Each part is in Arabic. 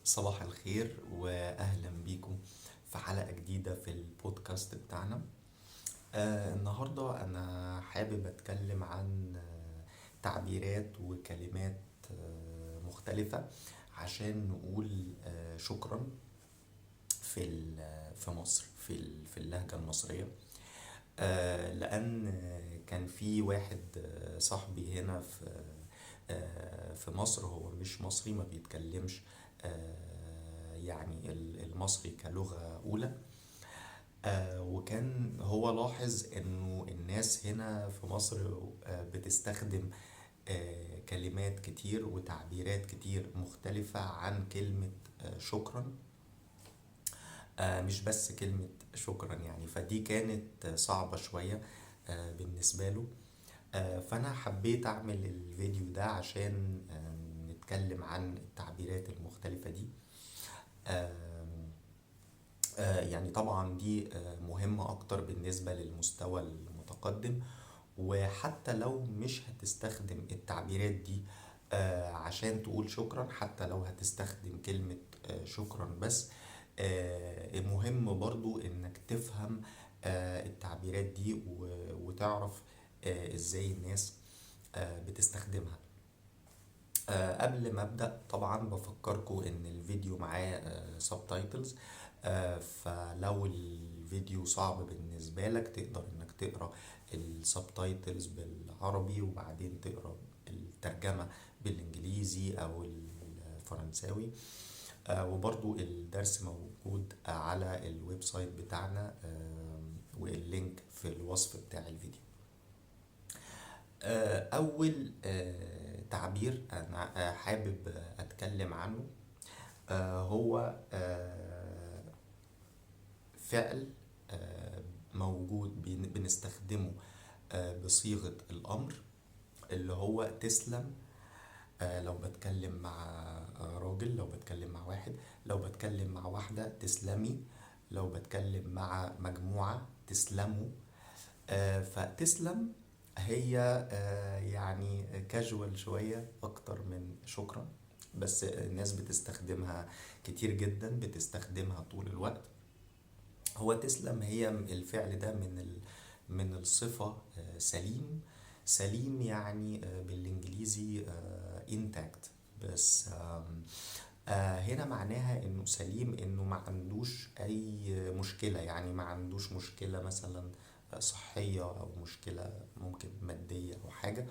صباح الخير وأهلا بيكم في حلقة جديدة في البودكاست بتاعنا. النهاردة أنا حابب أتكلم عن تعبيرات وكلمات مختلفة عشان نقول شكرا في مصر في اللهجة المصرية. لأن كان في واحد صاحبي هنا في مصر، هو مش مصري، ما بيتكلمش يعني المصري كلغة أولى. وكان هو لاحظ إنه الناس هنا في مصر بتستخدم كلمات كتير وتعبيرات كتير مختلفة عن كلمة شكرا. مش بس كلمة شكرا يعني، فدي كانت صعبة شوية بالنسبة له. فأنا حبيت أعمل الفيديو ده عشان نتكلم عن التعبيرات المختلفة دي. يعني طبعا دي مهمة أكتر بالنسبة للمستوى المتقدم. وحتى لو مش هتستخدم التعبيرات دي عشان تقول شكرا، حتى لو هتستخدم كلمة شكرا بس، مهم برضو إنك تفهم التعبيرات دي وتعرف إزاي الناس بتستخدمها. قبل ما أبدأ طبعا بفكركم إن الفيديو معاه سبتايتلز. فلو الفيديو صعب بالنسبة لك تقدر إنك تقرأ السبتايتلز بالعربي وبعدين تقرأ الترجمة بالإنجليزي أو الفرنساوي. وبرضو الدرس موجود على الويب سايت بتاعنا، واللينك في الوصف بتاع الفيديو. أول تعبير أنا حابب أتكلم عنه هو فعل موجود بنستخدمه بصيغة الأمر، اللي هو تسلم. لو بتكلم مع راجل، لو بتكلم مع واحد، لو بتكلم مع واحدة تسلمي، لو بتكلم مع مجموعة تسلموا. فتسلم هي يعني كاجوال شوية أكتر من شكرا، بس الناس بتستخدمها كتير جدا، بتستخدمها طول الوقت. هو تسلم هي الفعل ده من الصفة سليم. سليم يعني بالإنجليزي intact. بس هنا معناها انه سليم، انه ما عندوش اي مشكلة، يعني ما عندوش مشكلة مثلا صحية او مشكلة ممكن مادية او حاجة.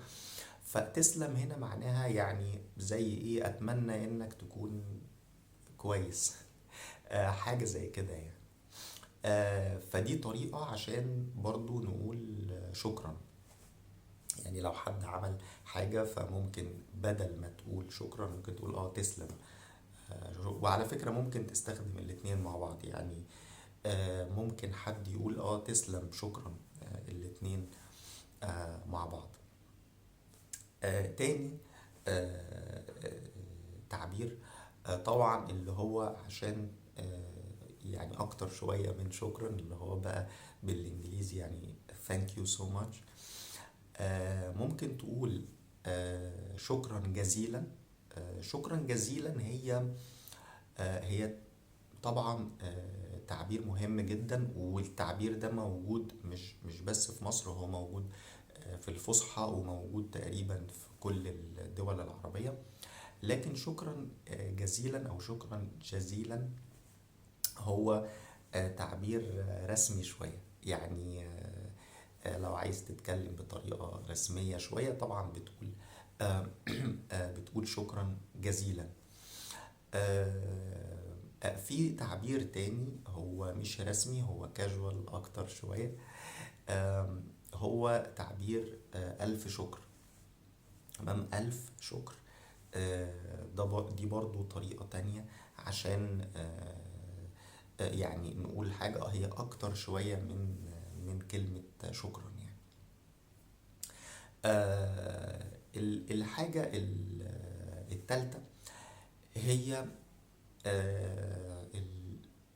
فتسلم هنا معناها يعني زي ايه، اتمنى انك تكون كويس. حاجة زي كده يعني. فدي طريقة عشان برضو نقول شكرا. يعني لو حد عمل حاجة فممكن بدل ما تقول شكرا ممكن تقول تسلم. وعلى فكرة ممكن تستخدم الاتنين مع بعض يعني. ممكن حد يقول تسلم شكرا، الاتنين مع بعض. تاني تعبير طبعا اللي هو عشان يعني اكتر شوية من شكرا، اللي هو بقى بالانجليزي يعني thank you so much. ممكن تقول شكرا جزيلا. شكرا جزيلا هي طبعا تعبير مهم جدا، والتعبير ده موجود مش بس في مصر، هو موجود في الفصحى وموجود تقريبا في كل الدول العربية. لكن شكرا جزيلا او شكرا جزيلا هو تعبير رسمي شوية يعني. لو عايز تتكلم بطريقة رسمية شوية طبعا بتقول بتقول شكرا جزيلا. في تعبير تاني هو مش رسمي، هو كاجوال اكتر شوية. هو تعبير ألف شكر. تمام، ألف شكر. دي برضو طريقة تانية عشان يعني نقول حاجة هي أكتر شوية من كلمة شكرا يعني. الحاجة التالتة هي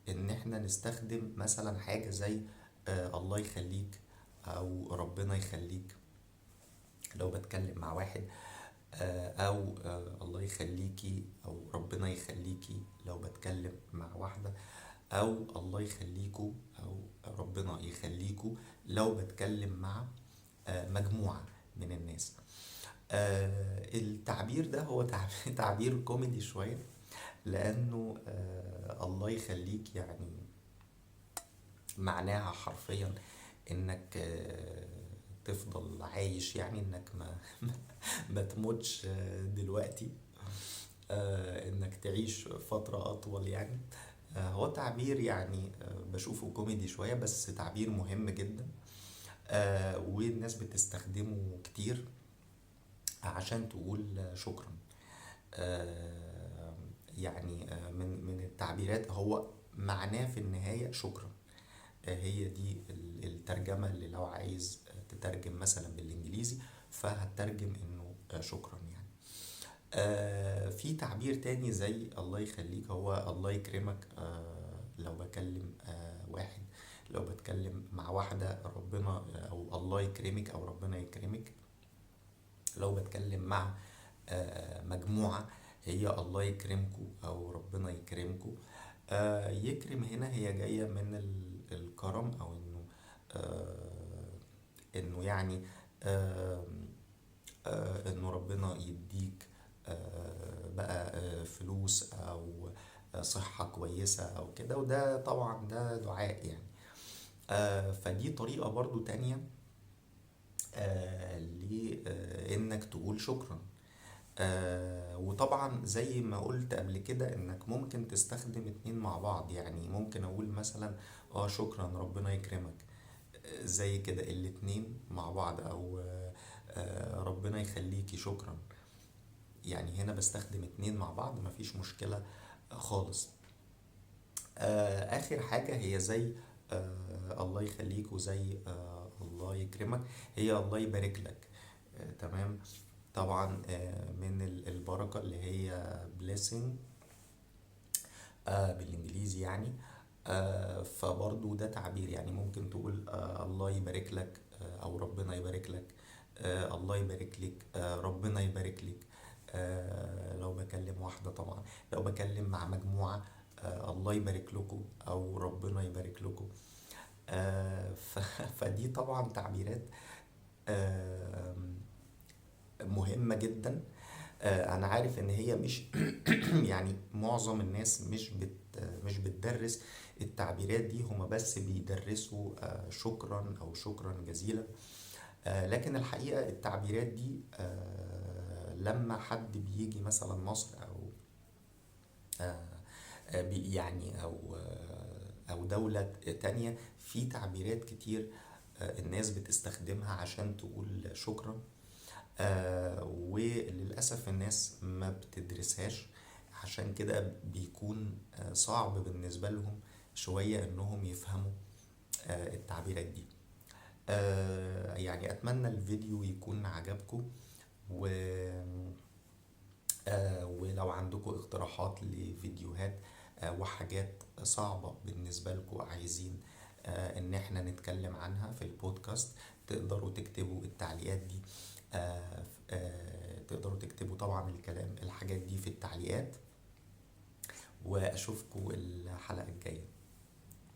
إن إحنا نستخدم مثلا حاجة زي الله يخليك أو ربنا يخليك. لو بتكلم مع واحد او الله يخليكي او ربنا يخليكي لو بتكلم مع واحدة، او الله يخليكوا او ربنا يخليكوا لو بتكلم مع مجموعة من الناس. التعبير ده هو تعبير كوميدي شوية، لأنه الله يخليك يعني معناها حرفيا إنك تفضل عايش، يعني إنك ما تموتش دلوقتي، إنك تعيش فترة أطول يعني. هو تعبير يعني بشوفه كوميدي شوية، بس تعبير مهم جدا، والناس بتستخدمه كتير عشان تقول شكرا. آه، يعني من التعبيرات هو معناه في النهاية شكرا. هي دي الترجمة اللي لو عايز تترجم مثلا بالإنجليزي فهترجم إنه شكرا يعني. في تعبير تاني زي الله يخليك، هو الله يكرمك. لو بكلم واحد، لو بتكلم مع واحدة ربنا أو الله يكرمك أو ربنا يكرمك. لو بتكلم مع مجموعة هي الله يكرمكم أو ربنا يكرمكم. يكرم هنا هي جاية من الكرم، أو إنه يعني آه، إنه ربنا يديك بقى فلوس أو صحة كويسة أو كده، وده طبعا ده دعاء يعني. فدي طريقة برضو تانية لإنك تقول شكرا. وطبعا زي ما قلت قبل كده انك ممكن تستخدم اتنين مع بعض، يعني ممكن اقول مثلا شكرا ربنا يكرمك، زي كده الاتنين مع بعض، او ربنا يخليكي شكرا. يعني هنا بستخدم اتنين مع بعض مفيش مشكلة خالص. اخر حاجة هي زي الله يخليك وزي الله يكرمك، هي الله يبارك لك. تمام. طبعا من البركة اللي هي blessing بالانجليزي يعني. فبرضو ده تعبير، يعني ممكن تقول الله يبارك لك او ربنا يبارك لك، الله يبارك لك، ربنا يبارك لك. لو بكلم واحدة طبعا، لو بكلم مع مجموعة الله يبارك لكم او ربنا يبارك لكم. فدي طبعا تعبيرات آه، مهمة جدا. انا عارف ان هي مش يعني معظم الناس مش بتدرس التعبيرات دي، هما بس بيدرسوا شكرا او شكرا جزيلا. لكن الحقيقة التعبيرات دي لما حد بيجي مثلا مصر او يعني او دولة تانية، في تعبيرات كتير الناس بتستخدمها عشان تقول شكرا. وللأسف الناس ما بتدرسهاش، عشان كده بيكون صعب بالنسبة لهم شوية انهم يفهموا التعبيرات دي. يعني اتمنى الفيديو يكون عجبكم، و ولو عندكم اقتراحات لفيديوهات وحاجات صعبة بالنسبة لكم عايزين ان احنا نتكلم عنها في البودكاست، تقدروا تكتبوا التعليقات دي. تقدروا تكتبوا طبعا الكلام الحاجات دي في التعليقات، واشوفكم الحلقة الجاية.